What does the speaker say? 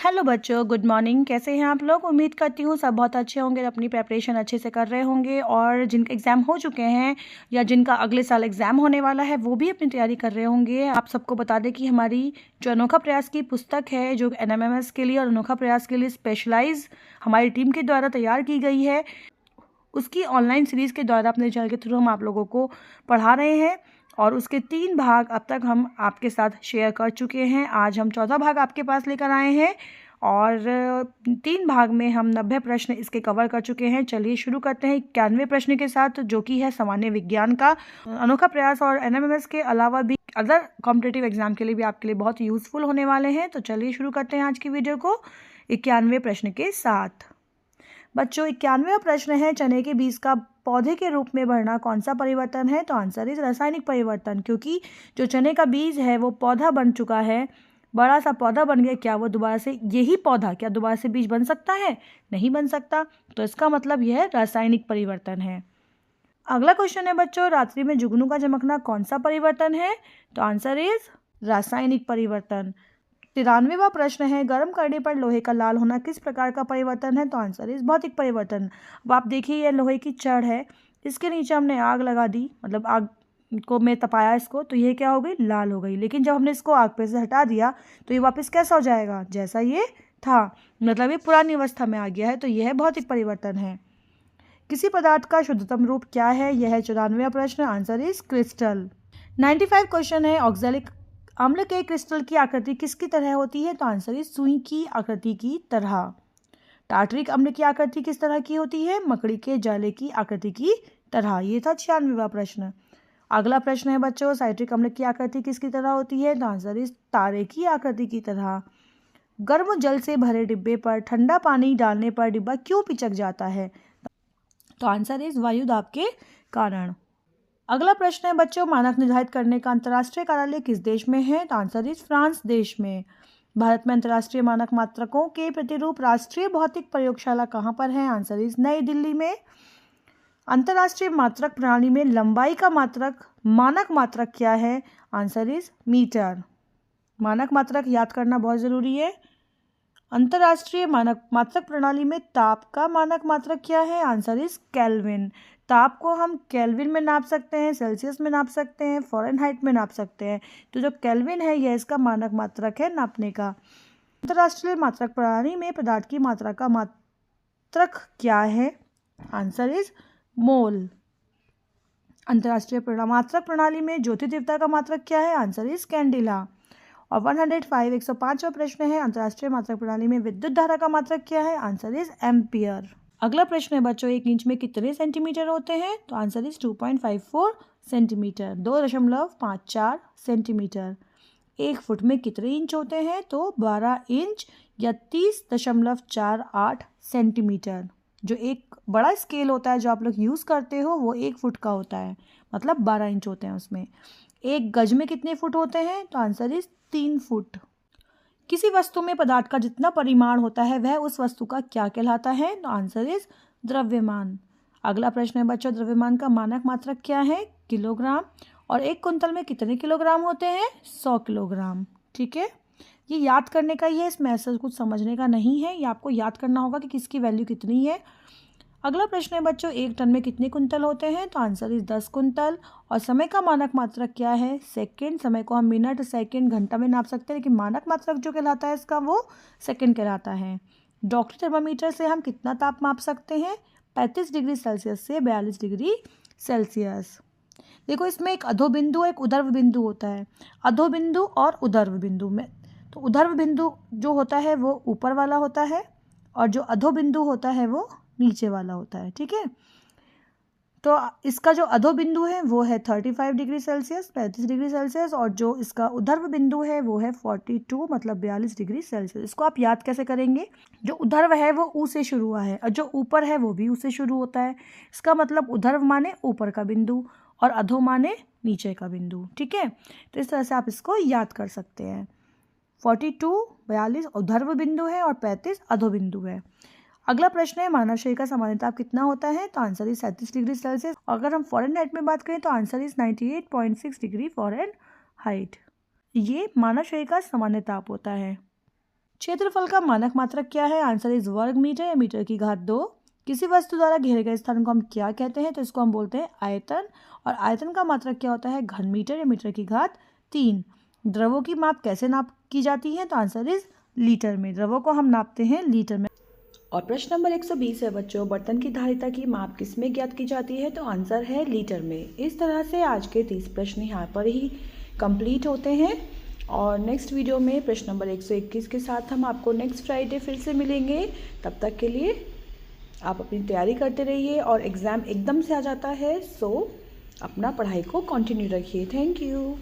Hello बच्चों, good morning. कैसे हैं आप लोग? उम्मीद करती हूँ सब बहुत अच्छे होंगे, अपनी प्रिपरेशन अच्छे से कर रहे होंगे और जिनके एग्ज़ाम हो चुके हैं या जिनका अगले साल एग्ज़ाम होने वाला है वो भी अपनी तैयारी कर रहे होंगे। आप सबको बता दें कि हमारी जो अनोखा प्रयास की पुस्तक है, जो NMMS के लिए और अनोखा प्रयास के लिए स्पेशलाइज हमारी टीम के द्वारा तैयार की गई है, उसकी ऑनलाइन सीरीज़ के द्वारा अपने चैनल के थ्रू हम आप लोगों को पढ़ा रहे हैं और उसके 3 भाग अब तक हम आपके साथ शेयर कर चुके हैं। आज हम 14 भाग आपके पास लेकर आए हैं और 3 भाग में हम 90 प्रश्न इसके कवर कर चुके हैं। चलिए शुरू करते हैं 91वें प्रश्न के साथ, जो कि है सामान्य विज्ञान का। अनोखा प्रयास और NMMS के अलावा भी अदर कॉम्पिटिटिव एग्जाम के लिए भी आपके लिए बहुत यूज़फुल होने वाले हैं। तो चलिए शुरू करते हैं आज की वीडियो को 91वें प्रश्न के साथ। बच्चों, 91वां प्रश्न है, चने के बीज का पौधे के रूप में बढ़ना कौन सा परिवर्तन है? तो आंसर इज रासायनिक परिवर्तन, क्योंकि जो चने का बीज है वो पौधा बन चुका है, बड़ा सा पौधा बन गया। क्या वो दोबारा से यही पौधा क्या दोबारा से बीज बन सकता है? नहीं बन सकता। तो इसका मतलब यह रासायनिक परिवर्तन है। अगला क्वेश्चन है बच्चों, रात्रि में जुगनू का चमकना कौन सा परिवर्तन है? तो आंसर इज रासायनिक परिवर्तन। 93वां प्रश्न है, गर्म करने पर लोहे का लाल होना किस प्रकार का परिवर्तन है? तो आंसर इज भौतिक परिवर्तन। अब आप देखिए, ये लोहे की छड़ है, इसके नीचे हमने आग लगा दी, मतलब आग को में तपाया इसको, तो ये क्या हो गई? लाल हो गई। लेकिन जब हमने इसको आग पे से हटा दिया तो ये वापस कैसा हो जाएगा? जैसा ये था, मतलब ये पुरानी अवस्था में आ गया है। तो यह भौतिक परिवर्तन है। किसी पदार्थ का शुद्धतम रूप क्या है? यह है 94वां प्रश्न। Answer is crystal. 95 क्वेश्चन है, ऑक्जेलिक अम्ल के क्रिस्टल की आकृति किसकी तरह होती है? तो आंसर इज सुई की आकृति की तरह। टार्टरिक अम्ल की आकृति किस तरह की होती है? मकड़ी के जाले की आकृति की तरह। ये था 96वां प्रश्न। अगला प्रश्न है बच्चों, साइट्रिक अम्ल की आकृति किसकी तरह होती है? तो आंसर इज तारे की आकृति की तरह। गर्म जल से भरे डिब्बे पर ठंडा पानी डालने पर डिब्बा क्यों पिचक जाता है? तो आंसर इज वायु दाब के कारण। अगला प्रश्न है बच्चों, मानक निर्धारित करने का अंतर्राष्ट्रीय कार्यालय किस देश में है? तो आंसर इज फ्रांस देश में। भारत में अंतर्राष्ट्रीय मानक मात्रकों के प्रतिरूप राष्ट्रीय भौतिक प्रयोगशाला कहाँ पर है? आंसर इज नई दिल्ली में। अंतर्राष्ट्रीय मात्रक प्रणाली में लंबाई का मानक मात्रक क्या है? Answer is metre. मानक मात्रक याद करना बहुत जरूरी है। अंतर्राष्ट्रीय मानक मात्रक प्रणाली में ताप का मानक मात्रक क्या है? Answer is kelvin. ताप को हम केल्विन में नाप सकते हैं, सेल्सियस में नाप सकते हैं, फ़ारेनहाइट में नाप सकते हैं। तो जो केल्विन है यह इसका मानक मात्रक है नापने का। अंतर्राष्ट्रीय मात्रक प्रणाली में पदार्थ की मात्रा का मात्रक क्या है? Answer is mole. अंतर्राष्ट्रीय मात्रक प्रणाली में ज्योति तीव्रता का मात्रक क्या है? Answer is candela. और 105वां प्रश्न है, अंतर्राष्ट्रीय मात्रक प्रणाली में विद्युत धारा का मात्रक क्या है? Answer is ampere. अगला प्रश्न है बच्चों, 1 इंच में कितने सेंटीमीटर होते हैं? तो answer is 2.54 centimetre, 2.54 centimetre. 1 foot में कितने इंच होते हैं? तो 12 इंच या 30.48 सेंटीमीटर। जो एक बड़ा स्केल होता है जो आप लोग यूज़ करते हो वो 1 फुट का होता है, मतलब 12 इंच होते हैं उसमें। 1 गज में कितने फुट होते हैं? तो आंसर इज 3 फुट। किसी वस्तु में पदार्थ का जितना परिमाण होता है वह उस वस्तु का क्या कहलाता है? तो आंसर इज द्रव्यमान। अगला प्रश्न है बच्चों, द्रव्यमान का मानक मात्रक क्या है? किलोग्राम। और 1 कुंतल में कितने किलोग्राम होते हैं? 100 किलोग्राम। ठीक है, ये याद करने का ही है, इसमें ऐसा कुछ समझने का नहीं है। ये आपको याद करना होगा कि किसकी वैल्यू कितनी है। अगला प्रश्न है बच्चों, 1 टन में कितने कुंतल होते हैं? तो आंसर इज 10 कुंतल। और समय का मानक मात्रक क्या है? सेकंड। समय को हम मिनट, सेकंड, घंटा में नाप सकते हैं, लेकिन मानक मात्रक जो कहलाता है इसका वो सेकंड कहलाता है। डॉक्टरी थर्मामीटर से हम कितना ताप माप सकते हैं? 35 डिग्री सेल्सियस से 42 डिग्री सेल्सियस। देखो, इसमें एक अधोबिंदु एक उदर्व बिंदु होता है। अधोबिंदु और उदर्व बिंदु में, तो उदर्व बिंदु जो होता है वो ऊपर वाला होता है और जो अधोबिंदु होता है वो नीचे वाला होता है। ठीक है, तो इसका जो अधो बिंदु है वो है 35 डिग्री सेल्सियस, 35 डिग्री सेल्सियस, और जो इसका उधर्व बिंदु है वो है 42, मतलब 42 डिग्री सेल्सियस। इसको आप याद कैसे करेंगे? जो उधर्व है वो ऊ से शुरू हुआ है और जो ऊपर है वो भी ऊ से शुरू होता है। इसका मतलब उधर्व माने ऊपर का बिंदु और अधो माने नीचे का बिंदु। ठीक है, तो इस तरह से आप इसको याद कर सकते हैं। 42 42 उधर्व बिंदु है और 35 अधो बिंदु है। अगला प्रश्न है, मानव शरीर का सामान्य ताप कितना होता है? तो आंसर इज 37 डिग्री सेल्सियस। अगर हम फ़ारेनहाइट में बात करें तो आंसर इज 98.6 डिग्री फ़ारेनहाइट। ये मानव शरीर का सामान्य ताप होता है। क्षेत्रफल का मानक मात्रक क्या है? आंसर इज वर्ग मीटर या मीटर की घात 2। किसी वस्तु द्वारा घेरे गए स्थान को हम क्या कहते हैं? तो इसको हम बोलते हैं आयतन। और आयतन का मात्रक क्या होता है? घन मीटर या मीटर की घात 3। द्रवों की माप कैसे नाप की जाती है? तो आंसर इज लीटर में। द्रवों को हम नापते हैं लीटर में। और प्रश्न नंबर 120 है बच्चों, बर्तन की धारिता की माप किस में ज्ञात की जाती है? तो आंसर है लीटर में। इस तरह से आज के 30 प्रश्न यहाँ पर ही कंप्लीट होते हैं और नेक्स्ट वीडियो में प्रश्न नंबर 121 के साथ हम आपको नेक्स्ट फ्राइडे फिर से मिलेंगे। तब तक के लिए आप अपनी तैयारी करते रहिए और एग्ज़ाम एकदम से आ जाता है, सो अपना पढ़ाई को कंटिन्यू रखिए। Thank you.